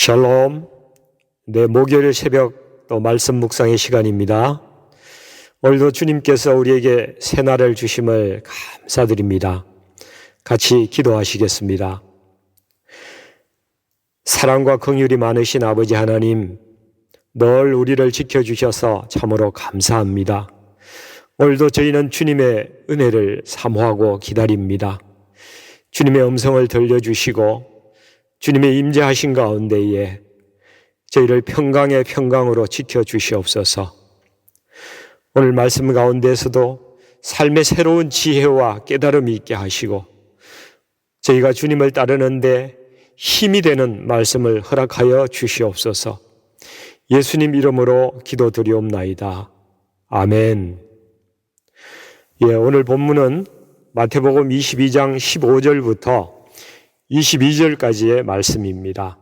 샬롬. 목요일 새벽 또 말씀 묵상의 시간입니다. 오늘도 주님께서 우리에게 새날을 주심을 감사드립니다. 같이 기도하시겠습니다. 사랑과 긍휼이 많으신 아버지 하나님, 늘 우리를 지켜주셔서 참으로 감사합니다. 오늘도 저희는 주님의 은혜를 사모하고 기다립니다. 주님의 음성을 들려주시고 주님의 임재하신 가운데에 저희를 평강의 평강으로 지켜주시옵소서. 오늘 말씀 가운데서도 삶의 새로운 지혜와 깨달음이 있게 하시고 저희가 주님을 따르는데 힘이 되는 말씀을 허락하여 주시옵소서. 예수님 이름으로 기도드리옵나이다. 아멘. 오늘 본문은 마태복음 22장 15절부터 22절까지의 말씀입니다.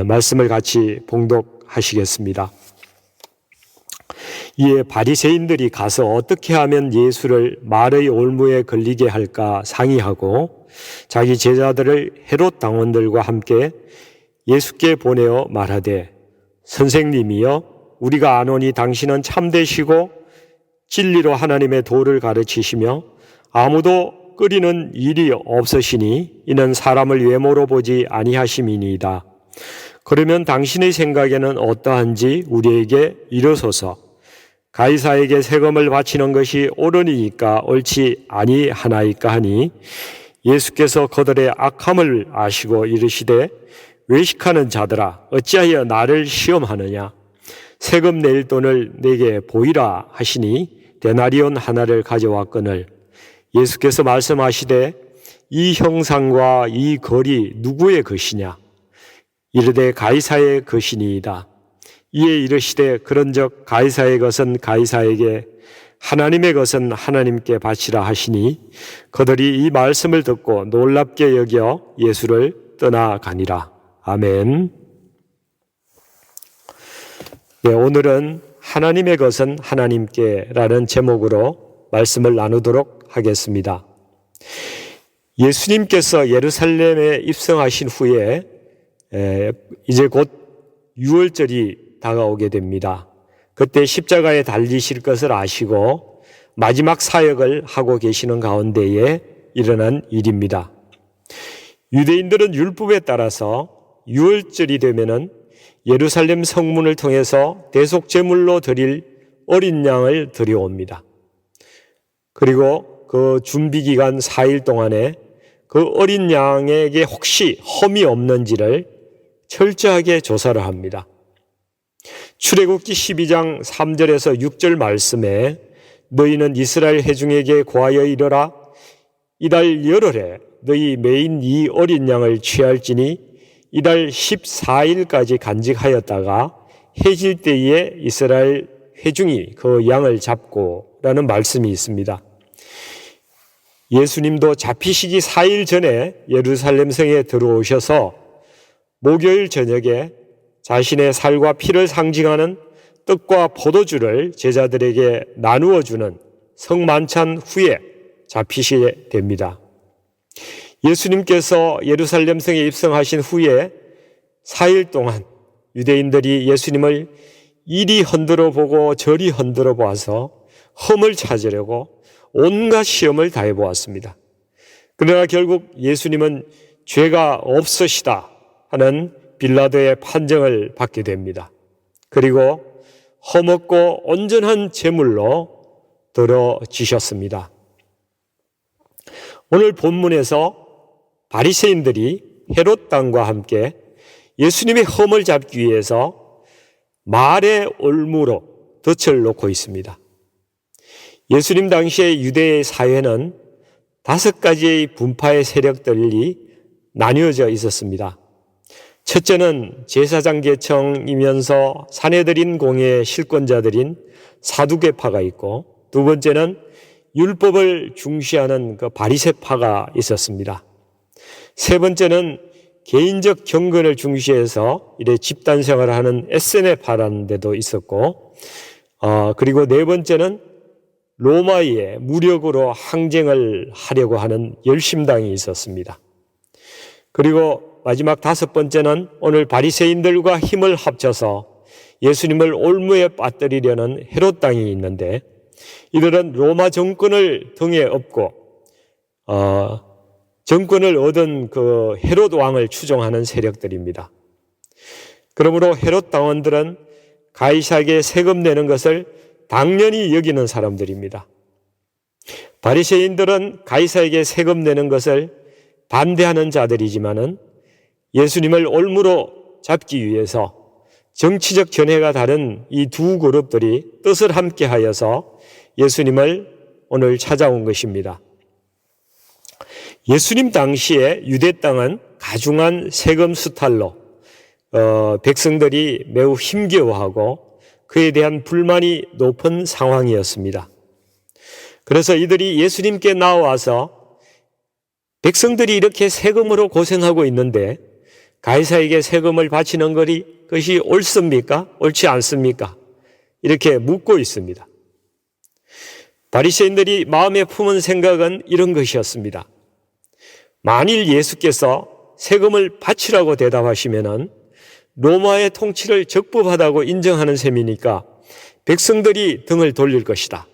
말씀을 같이 봉독하시겠습니다. 이에 바리새인들이 가서 어떻게 하면 예수를 말의 올무에 걸리게 할까 상의하고 자기 제자들을 헤롯 당원들과 함께 예수께 보내어 말하되, 선생님이여, 우리가 아노니 당신은 참되시고 진리로 하나님의 도를 가르치시며 아무도 끓이는 일이 없으시니 이는 사람을 외모로 보지 아니하심이니이다. 그러면 당신의 생각에는 어떠한지 우리에게 이르소서. 가이사에게 세금을 바치는 것이 옳으니까 옳지 아니하나이까 하니, 예수께서 그들의 악함을 아시고 이르시되, 외식하는 자들아, 어찌하여 나를 시험하느냐? 세금 낼 돈을 내게 보이라 하시니 데나리온 하나를 가져왔거늘, 예수께서 말씀하시되, 이 형상과 이 글이 누구의 것이냐? 이르되 가이사의 것이니이다. 이에 이르시되, 그런즉 가이사의 것은 가이사에게, 하나님의 것은 하나님께 바치라 하시니, 그들이 이 말씀을 듣고 놀랍게 여겨 예수를 떠나가니라. 아멘. 오늘은 하나님의 것은 하나님께라는 제목으로 말씀을 나누도록 하겠습니다. 예수님께서 예루살렘에 입성하신 후에 이제 곧 유월절이 다가오게 됩니다. 그때 십자가에 달리실 것을 아시고 마지막 사역을 하고 계시는 가운데에 일어난 일입니다. 유대인들은 율법에 따라서 유월절이 되면은 예루살렘 성문을 통해서 대속제물로 드릴 어린 양을 드려옵니다. 그리고 그 준비기간 4일 동안에 그 어린 양에게 혹시 험이 없는지를 철저하게 조사를 합니다. 출애굽기 12장 3절에서 6절 말씀에, 너희는 이스라엘 회중에게 고하여 이르라. 이달 열흘에 너희 매인 이 어린 양을 취할지니 이달 14일까지 간직하였다가 해질 때에 이스라엘 회중이 그 양을 잡고 라는 말씀이 있습니다. 예수님도 잡히시기 4일 전에 예루살렘 성에 들어오셔서 목요일 저녁에 자신의 살과 피를 상징하는 떡과 포도주를 제자들에게 나누어 주는 성만찬 후에 잡히시게 됩니다. 예수님께서 예루살렘 성에 입성하신 후에 4일 동안 유대인들이 예수님을 이리 흔들어 보고 저리 흔들어 보아서 흠을 찾으려고 온갖 시험을 다해 보았습니다. 그러나 결국 예수님은 죄가 없으시다 하는 빌라도의 판정을 받게 됩니다. 그리고 험없고 온전한 제물로 들어지셨습니다. 오늘 본문에서 바리새인들이 헤롯 당과 함께 예수님의 흠을 잡기 위해서 말의 올무로 덫을 놓고 있습니다. 예수님 당시의 유대의 사회는 5가지의 분파의 세력들이 나뉘어져 있었습니다. 첫째는 제사장 계층이면서 사내들인 공의 실권자들인 사두개파가 있고, 두 번째는 율법을 중시하는 그 바리새파가 있었습니다. 세 번째는 개인적 경건을 중시해서 이래 집단 생활을 하는 에세네파라는 데도 있었고, 그리고 네 번째는 로마에 무력으로 항쟁을 하려고 하는 열심당이 있었습니다. 그리고 마지막 다섯 번째는 오늘 바리새인들과 힘을 합쳐서 예수님을 올무에 빠뜨리려는 헤롯 당이 있는데, 이들은 로마 정권을 등에 업고 정권을 얻은 그 헤롯 왕을 추종하는 세력들입니다. 그러므로 헤롯 당원들은 가이사에게 세금 내는 것을 당연히 여기는 사람들입니다. 바리새인들은 가이사에게 세금 내는 것을 반대하는 자들이지만은 예수님을 올무로 잡기 위해서 정치적 견해가 다른 이 두 그룹들이 뜻을 함께하여서 예수님을 오늘 찾아온 것입니다. 예수님 당시에 유대 땅은 가중한 세금 수탈로 백성들이 매우 힘겨워하고 그에 대한 불만이 높은 상황이었습니다. 그래서 이들이 예수님께 나와서 백성들이 이렇게 세금으로 고생하고 있는데 가이사에게 세금을 바치는 것이 옳습니까? 옳지 않습니까? 이렇게 묻고 있습니다. 바리새인들이 마음에 품은 생각은 이런 것이었습니다. 만일 예수께서 세금을 바치라고 대답하시면은 로마의 통치를 적법하다고 인정하는 셈이니까 백성들이 등을 돌릴 것이다.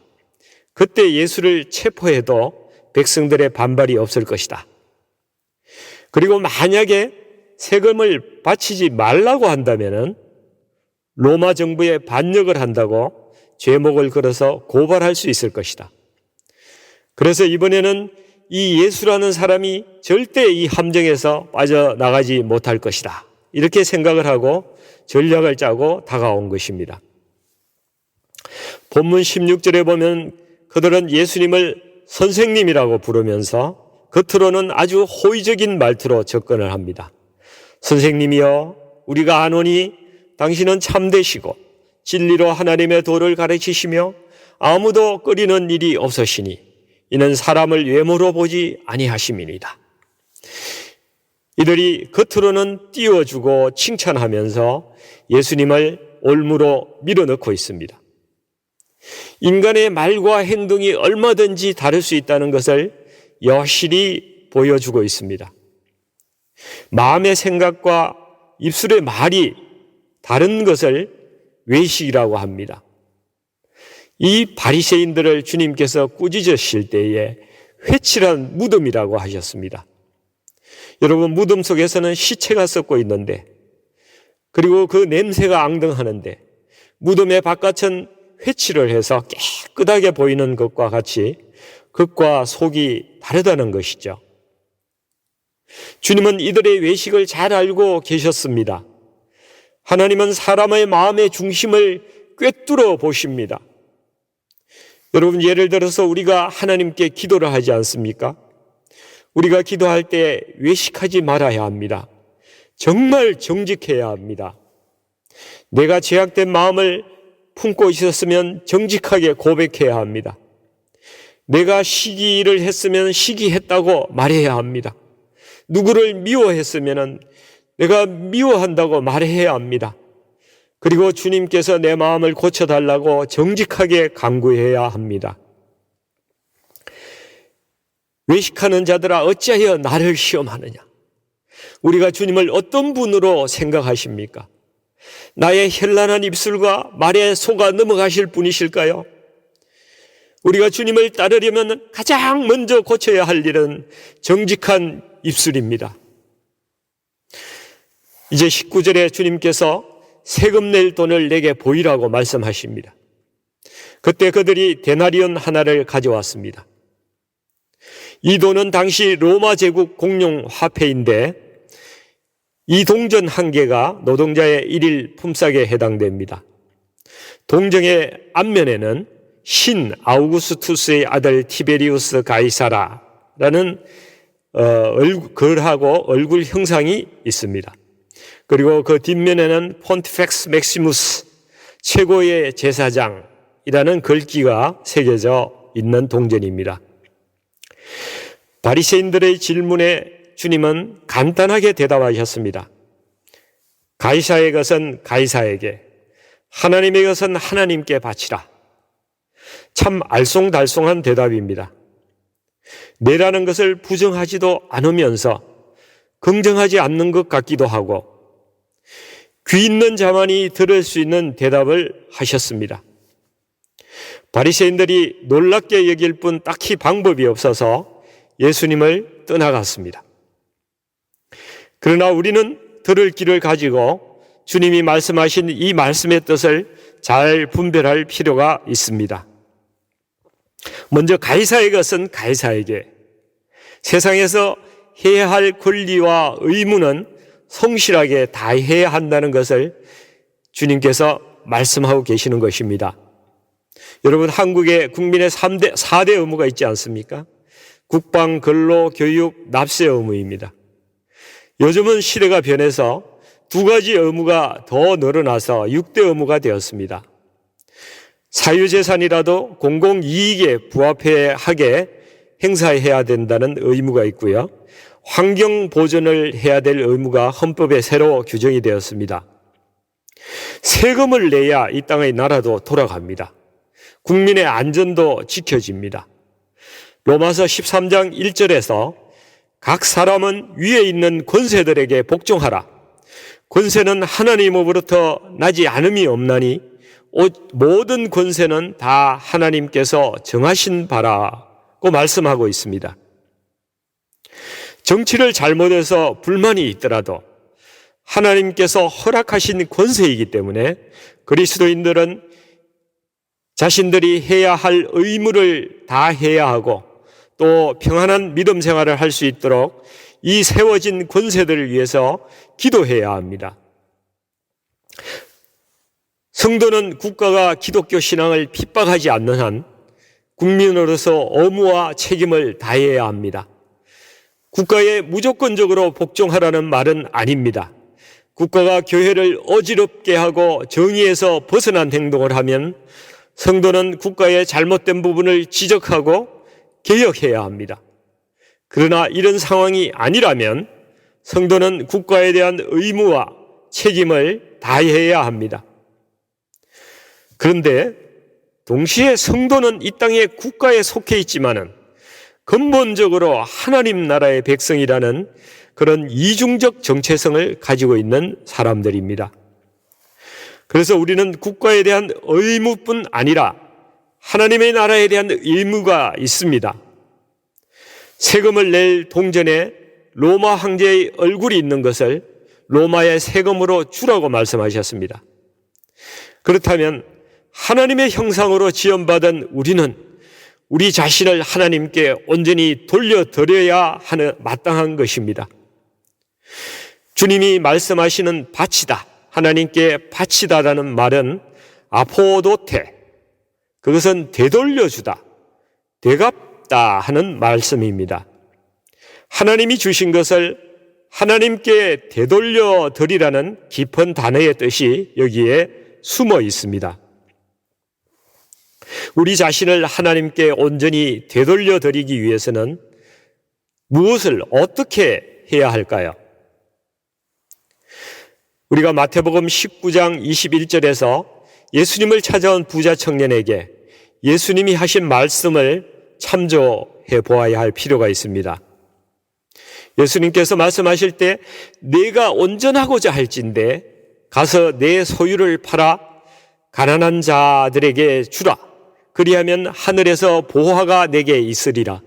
그때 예수를 체포해도 백성들의 반발이 없을 것이다. 그리고 만약에 세금을 바치지 말라고 한다면은 로마 정부에 반역을 한다고 죄목을 걸어서 고발할 수 있을 것이다. 그래서 이번에는 이 예수라는 사람이 절대 이 함정에서 빠져나가지 못할 것이다. 이렇게 생각을 하고 전략을 짜고 다가온 것입니다. 본문 16절에 보면 그들은 예수님을 선생님이라고 부르면서 겉으로는 아주 호의적인 말투로 접근을 합니다. 선생님이여, 우리가 아노니 당신은 참되시고 진리로 하나님의 도를 가르치시며 아무도 꺼리는 일이 없으시니 이는 사람을 외모로 보지 아니하심이니이다. 이들이 겉으로는 띄워주고 칭찬하면서 예수님을 올무로 밀어넣고 있습니다. 인간의 말과 행동이 얼마든지 다를 수 있다는 것을 여실히 보여주고 있습니다. 마음의 생각과 입술의 말이 다른 것을 외식이라고 합니다. 이 바리새인들을 주님께서 꾸짖으실 때에 회칠한 무덤이라고 하셨습니다. 여러분, 무덤 속에서는 시체가 썩고 있는데, 그리고 그 냄새가 앙등하는데 무덤의 바깥은 회칠을 해서 깨끗하게 보이는 것과 같이 겉과 속이 다르다는 것이죠. 주님은 이들의 외식을 잘 알고 계셨습니다. 하나님은 사람의 마음의 중심을 꿰뚫어 보십니다. 여러분, 예를 들어서 우리가 하나님께 기도를 하지 않습니까? 우리가 기도할 때 외식하지 말아야 합니다. 정말 정직해야 합니다. 내가 죄악된 마음을 품고 있었으면 정직하게 고백해야 합니다. 내가 시기를 했으면 시기했다고 말해야 합니다. 누구를 미워했으면 내가 미워한다고 말해야 합니다. 그리고 주님께서 내 마음을 고쳐달라고 정직하게 간구해야 합니다. 외식하는 자들아, 어찌하여 나를 시험하느냐? 우리가 주님을 어떤 분으로 생각하십니까? 나의 현란한 입술과 말에 속아 넘어가실 분이실까요? 우리가 주님을 따르려면 가장 먼저 고쳐야 할 일은 정직한 입술입니다. 이제 19절에 주님께서 세금 낼 돈을 내게 보이라고 말씀하십니다. 그때 그들이 데나리온 하나를 가져왔습니다. 이 돈은 당시 로마 제국 공용 화폐인데 이 동전 한 개가 노동자의 일일 품삯에 해당됩니다. 동정의 앞면에는 신 아우구스투스의 아들 티베리우스 가이사라라는 글하고 얼굴 형상이 있습니다. 그리고 그 뒷면에는 폰티펙스 맥시무스 최고의 제사장이라는 글귀가 새겨져 있는 동전입니다. 바리새인들의 질문에 주님은 간단하게 대답하셨습니다. 가이사의 것은 가이사에게, 하나님의 것은 하나님께 바치라. 참 알쏭달쏭한 대답입니다. 내라는 것을 부정하지도 않으면서 긍정하지 않는 것 같기도 하고 귀 있는 자만이 들을 수 있는 대답을 하셨습니다. 바리새인들이 놀랍게 여길 뿐 딱히 방법이 없어서 예수님을 떠나갔습니다. 그러나 우리는 들을 귀를 가지고 주님이 말씀하신 이 말씀의 뜻을 잘 분별할 필요가 있습니다. 먼저 가이사의 것은 가이사에게, 세상에서 해야 할 권리와 의무는 성실하게 다해야 한다는 것을 주님께서 말씀하고 계시는 것입니다. 여러분, 한국에 국민의 4대 의무가 있지 않습니까? 국방, 근로, 교육, 납세 의무입니다. 요즘은 시대가 변해서 2가지 의무가 더 늘어나서 6대 의무가 되었습니다. 사유재산이라도 공공이익에 부합하게 행사해야 된다는 의무가 있고요. 환경 보존을 해야 될 의무가 헌법에 새로 규정이 되었습니다. 세금을 내야 이 땅의 나라도 돌아갑니다. 국민의 안전도 지켜집니다. 로마서 13장 1절에서 각 사람은 위에 있는 권세들에게 복종하라. 권세는 하나님으로부터 나지 않음이 없나니 모든 권세는 다 하나님께서 정하신 바라고 말씀하고 있습니다. 정치를 잘못해서 불만이 있더라도 하나님께서 허락하신 권세이기 때문에 그리스도인들은 자신들이 해야 할 의무를 다 해야 하고 또 평안한 믿음 생활을 할 수 있도록 이 세워진 권세들을 위해서 기도해야 합니다. 성도는 국가가 기독교 신앙을 핍박하지 않는 한 국민으로서 의무와 책임을 다해야 합니다. 국가에 무조건적으로 복종하라는 말은 아닙니다. 국가가 교회를 어지럽게 하고 정의에서 벗어난 행동을 하면 성도는 국가의 잘못된 부분을 지적하고 개혁해야 합니다. 그러나 이런 상황이 아니라면 성도는 국가에 대한 의무와 책임을 다해야 합니다. 그런데 동시에 성도는 이 땅의 국가에 속해 있지만은 근본적으로 하나님 나라의 백성이라는 그런 이중적 정체성을 가지고 있는 사람들입니다. 그래서 우리는 국가에 대한 의무뿐 아니라 하나님의 나라에 대한 의무가 있습니다. 세금을 낼 동전에 로마 황제의 얼굴이 있는 것을 로마의 세금으로 주라고 말씀하셨습니다. 그렇다면 하나님의 형상으로 지음받은 우리는 우리 자신을 하나님께 온전히 돌려드려야 하는 마땅한 것입니다. 주님이 말씀하시는 바치다, 하나님께 바치다라는 말은 아포도테, 그것은 되돌려주다, 되갚다 하는 말씀입니다. 하나님이 주신 것을 하나님께 되돌려 드리라는 깊은 단어의 뜻이 여기에 숨어 있습니다. 우리 자신을 하나님께 온전히 되돌려 드리기 위해서는 무엇을 어떻게 해야 할까요? 우리가 마태복음 19장 21절에서 예수님을 찾아온 부자 청년에게 예수님이 하신 말씀을 참조해 보아야 할 필요가 있습니다. 예수님께서 말씀하실 때 내가 온전하고자 할진대 가서 내 소유를 팔아 가난한 자들에게 주라. 그리하면 하늘에서 보화가 내게 있으리라.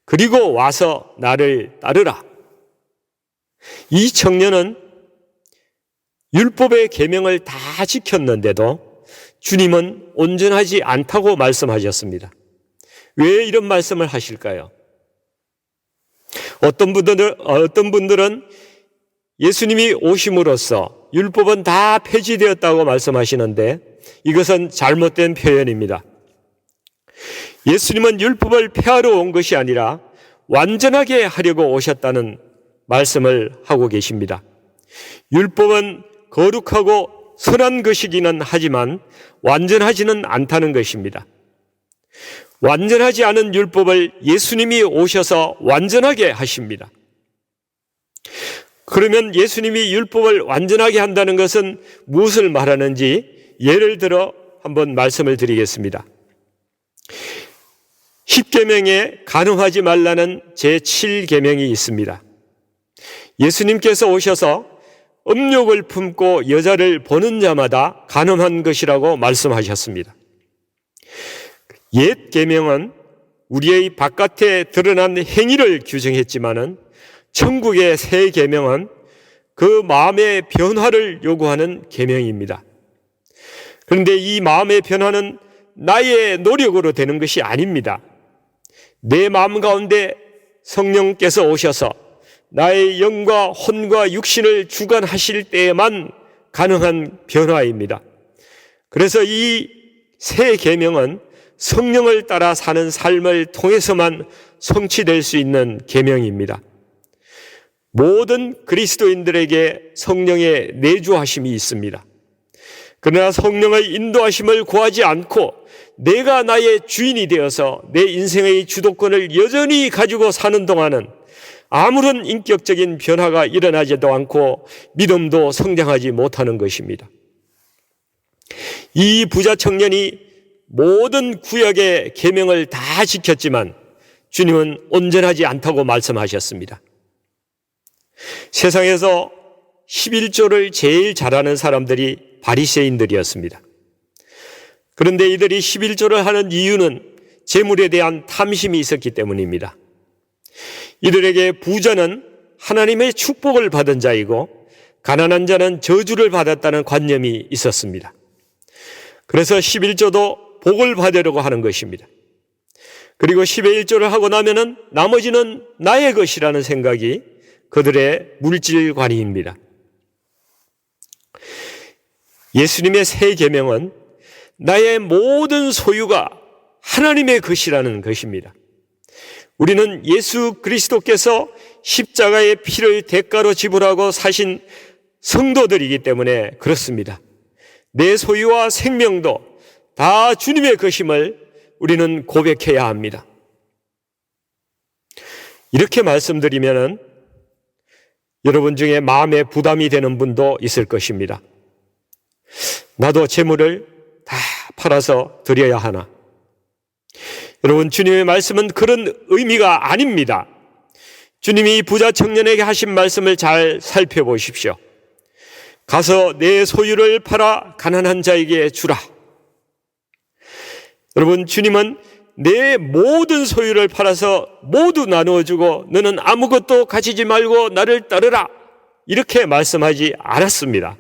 그리고 와서 나를 따르라. 이 청년은 율법의 계명을 다 지켰는데도 주님은 온전하지 않다고 말씀하셨습니다. 왜 이런 말씀을 하실까요? 어떤 분들은 예수님이 오심으로써 율법은 다 폐지되었다고 말씀하시는데 이것은 잘못된 표현입니다. 예수님은 율법을 폐하러 온 것이 아니라 완전하게 하려고 오셨다는 말씀을 하고 계십니다. 율법은 거룩하고 선한 것이기는 하지만 완전하지는 않다는 것입니다. 완전하지 않은 율법을 예수님이 오셔서 완전하게 하십니다. 그러면 예수님이 율법을 완전하게 한다는 것은 무엇을 말하는지 예를 들어 한번 말씀을 드리겠습니다. 10계명에 간음하지 말라는 제7계명이 있습니다. 예수님께서 오셔서 음욕을 품고 여자를 보는 자마다 간음한 것이라고 말씀하셨습니다. 옛 계명은 우리의 바깥에 드러난 행위를 규정했지만은 천국의 새 계명은 그 마음의 변화를 요구하는 계명입니다. 그런데 이 마음의 변화는 나의 노력으로 되는 것이 아닙니다. 내 마음 가운데 성령께서 오셔서 나의 영과 혼과 육신을 주관하실 때에만 가능한 변화입니다. 그래서 이 새 계명은 성령을 따라 사는 삶을 통해서만 성취될 수 있는 계명입니다. 모든 그리스도인들에게 성령의 내주하심이 있습니다. 그러나 성령의 인도하심을 구하지 않고 내가 나의 주인이 되어서 내 인생의 주도권을 여전히 가지고 사는 동안은 아무런 인격적인 변화가 일어나지도 않고 믿음도 성장하지 못하는 것입니다. 이 부자 청년이 모든 구약의 계명을 다 지켰지만 주님은 온전하지 않다고 말씀하셨습니다. 세상에서 11조를 제일 잘하는 사람들이 바리새인들이었습니다. 그런데 이들이 11조를 하는 이유는 재물에 대한 탐심이 있었기 때문입니다. 이들에게 부자는 하나님의 축복을 받은 자이고 가난한 자는 저주를 받았다는 관념이 있었습니다. 그래서 11조도 복을 받으려고 하는 것입니다. 그리고 10의 1조를 하고 나면은 나머지는 나의 것이라는 생각이 그들의 물질관이입니다. 예수님의 새 계명은 나의 모든 소유가 하나님의 것이라는 것입니다. 우리는 예수 그리스도께서 십자가의 피를 대가로 지불하고 사신 성도들이기 때문에 그렇습니다. 내 소유와 생명도 다 주님의 것임을 우리는 고백해야 합니다. 이렇게 말씀드리면은 여러분 중에 마음에 부담이 되는 분도 있을 것입니다. 나도 재물을 다 팔아서 드려야 하나? 여러분, 주님의 말씀은 그런 의미가 아닙니다. 주님이 부자 청년에게 하신 말씀을 잘 살펴보십시오. 가서 내 소유를 팔아 가난한 자에게 주라. 여러분, 주님은 내 모든 소유를 팔아서 모두 나누어주고 너는 아무것도 가지지 말고 나를 따르라, 이렇게 말씀하지 않았습니다.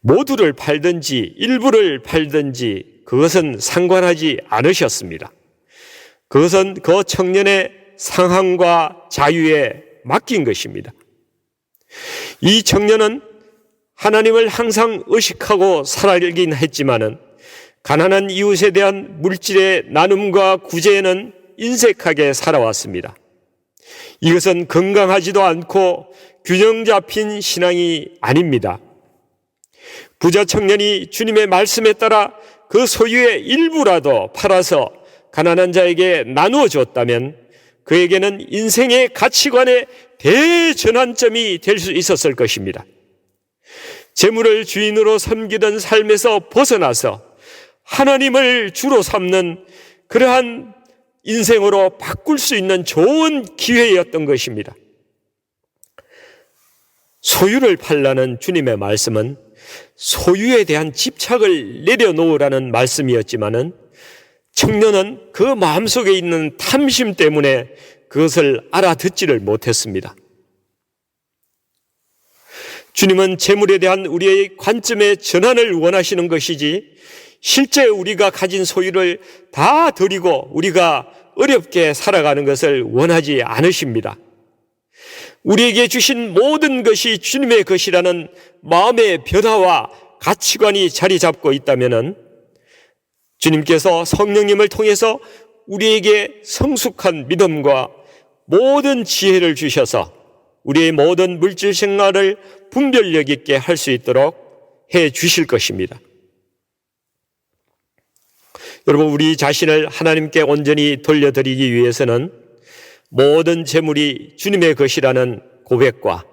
모두를 팔든지 일부를 팔든지 그것은 상관하지 않으셨습니다. 그것은 그 청년의 상황과 자유에 맡긴 것입니다. 이 청년은 하나님을 항상 의식하고 살아가긴 했지만은 가난한 이웃에 대한 물질의 나눔과 구제에는 인색하게 살아왔습니다. 이것은 건강하지도 않고 균형 잡힌 신앙이 아닙니다. 부자 청년이 주님의 말씀에 따라 그 소유의 일부라도 팔아서 가난한 자에게 나누어 줬다면 그에게는 인생의 가치관의 대전환점이 될 수 있었을 것입니다. 재물을 주인으로 섬기던 삶에서 벗어나서 하나님을 주로 삼는 그러한 인생으로 바꿀 수 있는 좋은 기회였던 것입니다. 소유를 팔라는 주님의 말씀은 소유에 대한 집착을 내려놓으라는 말씀이었지만은 청년은 그 마음속에 있는 탐심 때문에 그것을 알아듣지를 못했습니다. 주님은 재물에 대한 우리의 관점의 전환을 원하시는 것이지 실제 우리가 가진 소유를 다 드리고 우리가 어렵게 살아가는 것을 원하지 않으십니다. 우리에게 주신 모든 것이 주님의 것이라는 마음의 변화와 가치관이 자리 잡고 있다면은 주님께서 성령님을 통해서 우리에게 성숙한 믿음과 모든 지혜를 주셔서 우리의 모든 물질 생활을 분별력 있게 할 수 있도록 해 주실 것입니다. 여러분, 우리 자신을 하나님께 온전히 돌려드리기 위해서는 모든 재물이 주님의 것이라는 고백과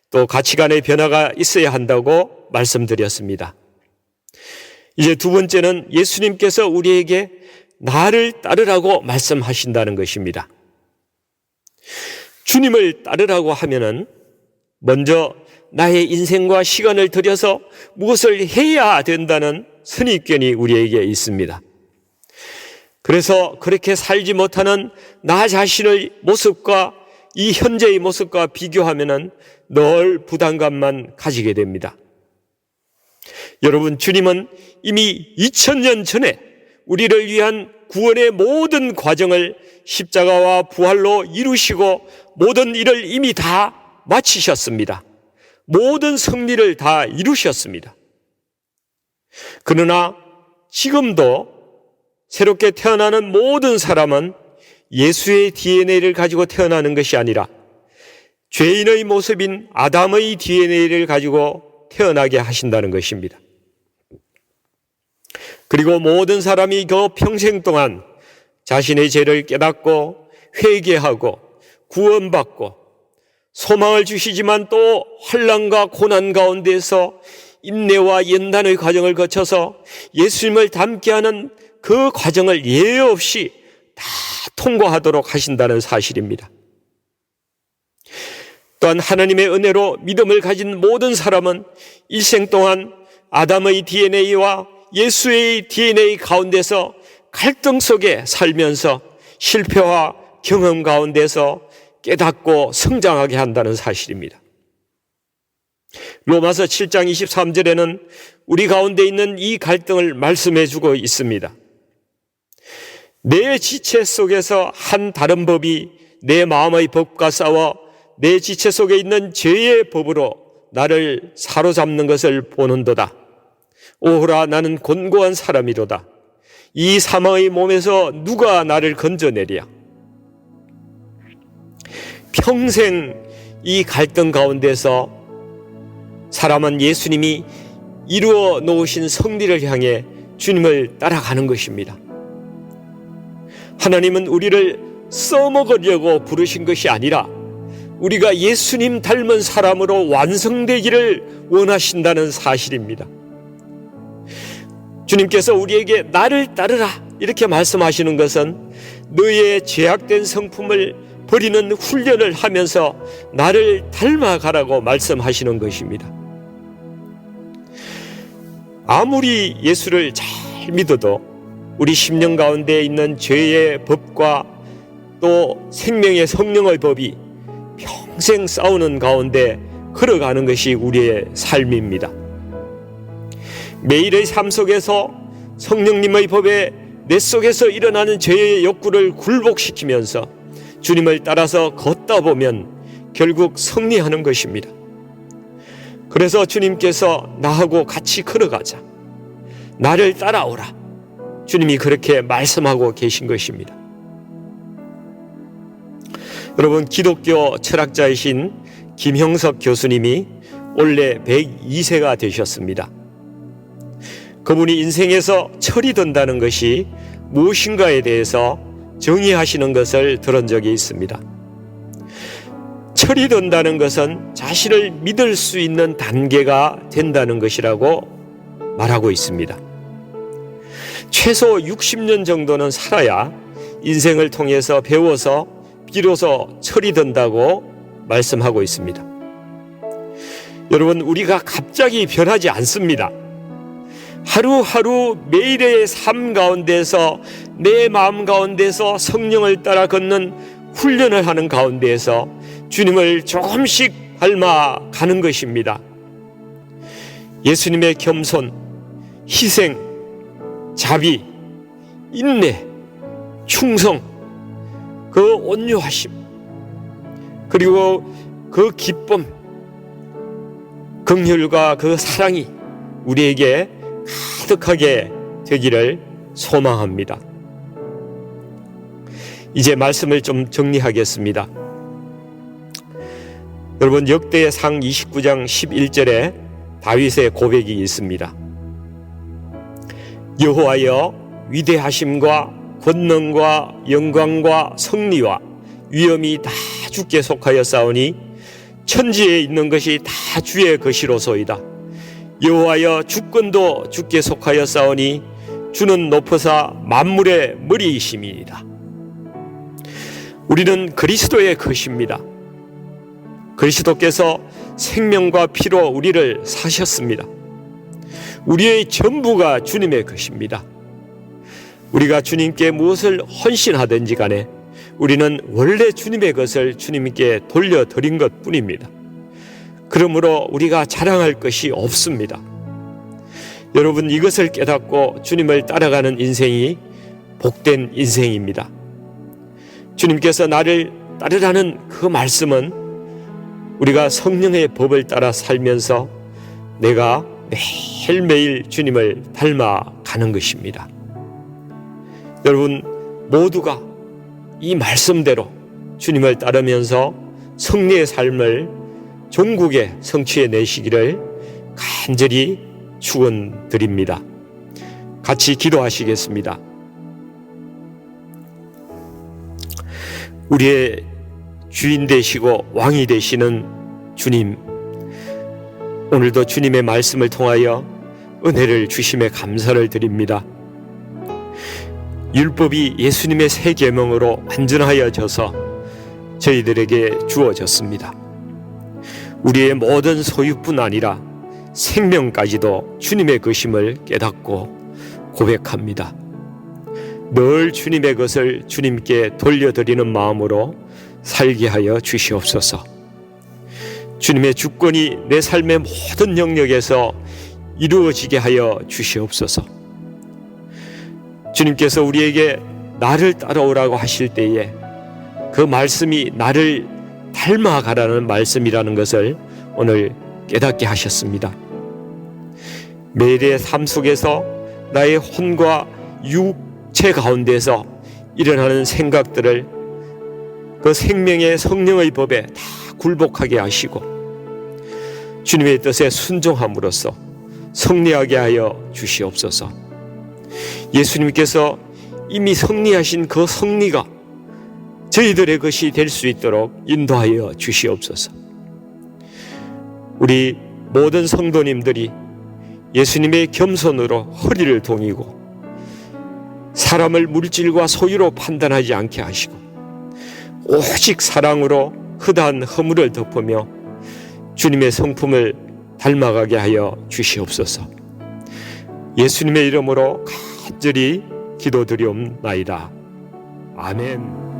또 가치관의 변화가 있어야 한다고 말씀드렸습니다. 이제 두 번째는 예수님께서 우리에게 나를 따르라고 말씀하신다는 것입니다. 주님을 따르라고 하면은 먼저 나의 인생과 시간을 들여서 무엇을 해야 된다는 선입견이 우리에게 있습니다. 그래서 그렇게 살지 못하는 나 자신의 모습과 이 현재의 모습과 비교하면은 늘 부담감만 가지게 됩니다. 여러분, 주님은 이미 2000년 전에 우리를 위한 구원의 모든 과정을 십자가와 부활로 이루시고 모든 일을 이미 다 마치셨습니다. 모든 승리를 다 이루셨습니다. 그러나 지금도 새롭게 태어나는 모든 사람은 예수의 DNA를 가지고 태어나는 것이 아니라 죄인의 모습인 아담의 DNA를 가지고 태어나게 하신다는 것입니다. 그리고 모든 사람이 그 평생 동안 자신의 죄를 깨닫고 회개하고 구원받고 소망을 주시지만 또 환난과 고난 가운데서 인내와 연단의 과정을 거쳐서 예수님을 닮게 하는 그 과정을 예외 없이 다 통과하도록 하신다는 사실입니다. 또한 하나님의 은혜로 믿음을 가진 모든 사람은 일생 동안 아담의 DNA와 예수의 DNA 가운데서 갈등 속에 살면서 실패와 경험 가운데서 깨닫고 성장하게 한다는 사실입니다. 로마서 7장 23절에는 우리 가운데 있는 이 갈등을 말씀해 주고 있습니다. 내 지체 속에서 한 다른 법이 내 마음의 법과 싸워 내 지체 속에 있는 죄의 법으로 나를 사로잡는 것을 보는도다. 오호라, 나는 곤고한 사람이로다. 이 사망의 몸에서 누가 나를 건져내랴. 평생 이 갈등 가운데서 사람은 예수님이 이루어 놓으신 성리를 향해 주님을 따라가는 것입니다. 하나님은 우리를 써먹으려고 부르신 것이 아니라 우리가 예수님 닮은 사람으로 완성되기를 원하신다는 사실입니다. 주님께서 우리에게 나를 따르라 이렇게 말씀하시는 것은 너의 죄악된 성품을 버리는 훈련을 하면서 나를 닮아가라고 말씀하시는 것입니다. 아무리 예수를 잘 믿어도 우리 심령 가운데 있는 죄의 법과 또 생명의 성령의 법이 평생 싸우는 가운데 걸어가는 것이 우리의 삶입니다. 매일의 삶 속에서 성령님의 법에 내 속에서 일어나는 죄의 욕구를 굴복시키면서 주님을 따라서 걷다 보면 결국 승리하는 것입니다. 그래서 주님께서 나하고 같이 걸어가자, 나를 따라오라, 주님이 그렇게 말씀하고 계신 것입니다. 여러분, 기독교 철학자이신 김형석 교수님이 올해 102세가 되셨습니다. 그분이 인생에서 철이 든다는 것이 무엇인가에 대해서 정의하시는 것을 들은 적이 있습니다. 철이 든다는 것은 자신을 믿을 수 있는 단계가 된다는 것이라고 말하고 있습니다. 최소 60년 정도는 살아야 인생을 통해서 배워서 비로소 철이 든다고 말씀하고 있습니다. 여러분, 우리가 갑자기 변하지 않습니다. 하루하루 매일의 삶 가운데서 내 마음 가운데서 성령을 따라 걷는 훈련을 하는 가운데에서 주님을 조금씩 닮아가는 것입니다. 예수님의 겸손, 희생, 자비, 인내, 충성, 그 온유하심, 그리고 그 기쁨, 긍휼과 그 사랑이 우리에게 가득하게 되기를 소망합니다. 이제 말씀을 좀 정리하겠습니다. 여러분, 역대상 29장 11절에 다윗의 고백이 있습니다. 여호와여, 위대하심과 권능과 영광과 승리와 위엄이 다 주께 속하였사오니 천지에 있는 것이 다 주의 것이로소이다. 여호와여, 주권도 주께 속하였사오니 주는 높으사 만물의 머리이심이니이다. 우리는 그리스도의 것입니다. 그리스도께서 생명과 피로 우리를 사셨습니다. 우리의 전부가 주님의 것입니다. 우리가 주님께 무엇을 헌신하든지 간에 우리는 원래 주님의 것을 주님께 돌려드린 것뿐입니다. 그러므로 우리가 자랑할 것이 없습니다. 여러분, 이것을 깨닫고 주님을 따라가는 인생이 복된 인생입니다. 주님께서 나를 따르라는 그 말씀은 우리가 성령의 법을 따라 살면서 내가 매일매일 주님을 닮아가는 것입니다. 여러분 모두가 이 말씀대로 주님을 따르면서 승리의 삶을 종국에 성취해 내시기를 간절히 축원드립니다. 같이 기도하시겠습니다. 우리의 주인 되시고 왕이 되시는 주님, 오늘도 주님의 말씀을 통하여 은혜를 주심에 감사를 드립니다. 율법이 예수님의 새 계명으로 완전하여져서 저희들에게 주어졌습니다. 우리의 모든 소유뿐 아니라 생명까지도 주님의 것임을 깨닫고 고백합니다. 늘 주님의 것을 주님께 돌려드리는 마음으로 살게 하여 주시옵소서. 주님의 주권이 내 삶의 모든 영역에서 이루어지게 하여 주시옵소서. 주님께서 우리에게 나를 따라오라고 하실 때에 그 말씀이 나를 닮아가라는 말씀이라는 것을 오늘 깨닫게 하셨습니다. 매일의 삶 속에서 나의 혼과 육체 가운데서 일어나는 생각들을 그 생명의 성령의 법에 다 굴복하게 하시고 주님의 뜻에 순종함으로써 승리하게 하여 주시옵소서. 예수님께서 이미 승리하신 그 승리가 저희들의 것이 될 수 있도록 인도하여 주시옵소서. 우리 모든 성도님들이 예수님의 겸손으로 허리를 동이고 사람을 물질과 소유로 판단하지 않게 하시고 오직 사랑으로 허다한 허물을 덮으며 주님의 성품을 닮아가게 하여 주시옵소서. 예수님의 이름으로 간절히 기도드리옵나이다. 아멘.